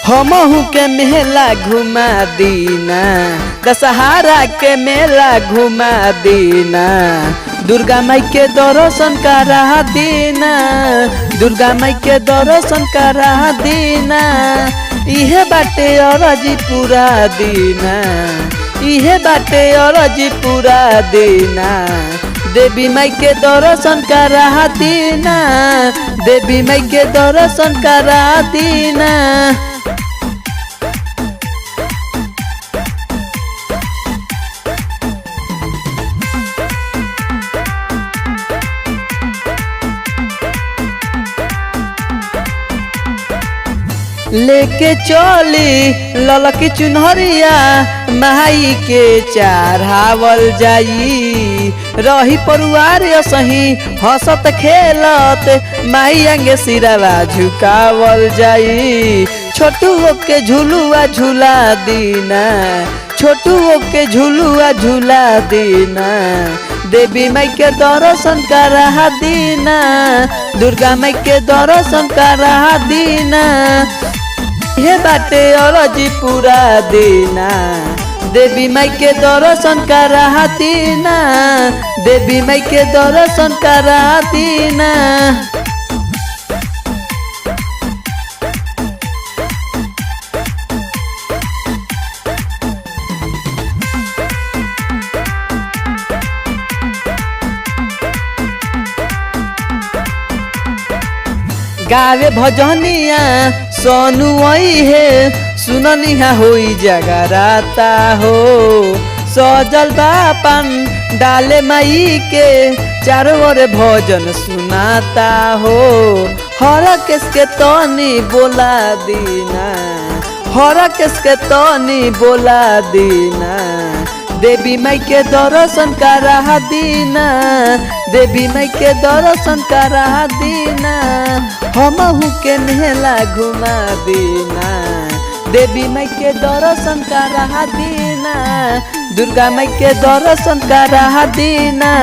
हमहू के मेला घुमा दीना, दशहरा के मेला घुमा दीना, दुर्गा माई के दर्शन करा दीना, दुर्गा माई के दर्शन करा दीना। इहे बाटे अरजी पूरा दीना, इहे बाटे अरजी पूरा दीना, देवी माई के दर्शन करा दीना, देवी माई के दर्शन करा दीना। लेके चली ललकी चुनहरिया माई के चढ़ावल जाई, रही परिवार सही हंसत खेलत माई आगे सिरवा झुकावल जाई। छोटू के झुलुआ झूला दीना, छोटू के झुलुआ झूला दीना, देवी माई के दर्शन करा दीना, दुर्गा माई के दर्शन करा दीना। ये बाटे अरजी पूरा दीना, देवी माई के दर्शन करा दीना, देवी माई के दर्शन करा दीना। गावे भजनिया सोनू आई है, सुननिहा होई जगराता हो, सजल बापन डाले माई के चारों ओर भजन सुनाता हो। हर किसके तनी बोला दीना, हर किसके तनी बोला दीना, देवी माई के दर्शन करा दीना, देवी माई के दर्शन करा दीना। हमहू के मेला घुमा दीना, देवी माई के दर्शन करा दीना, दुर्गा माई के दर्शन करा दीना।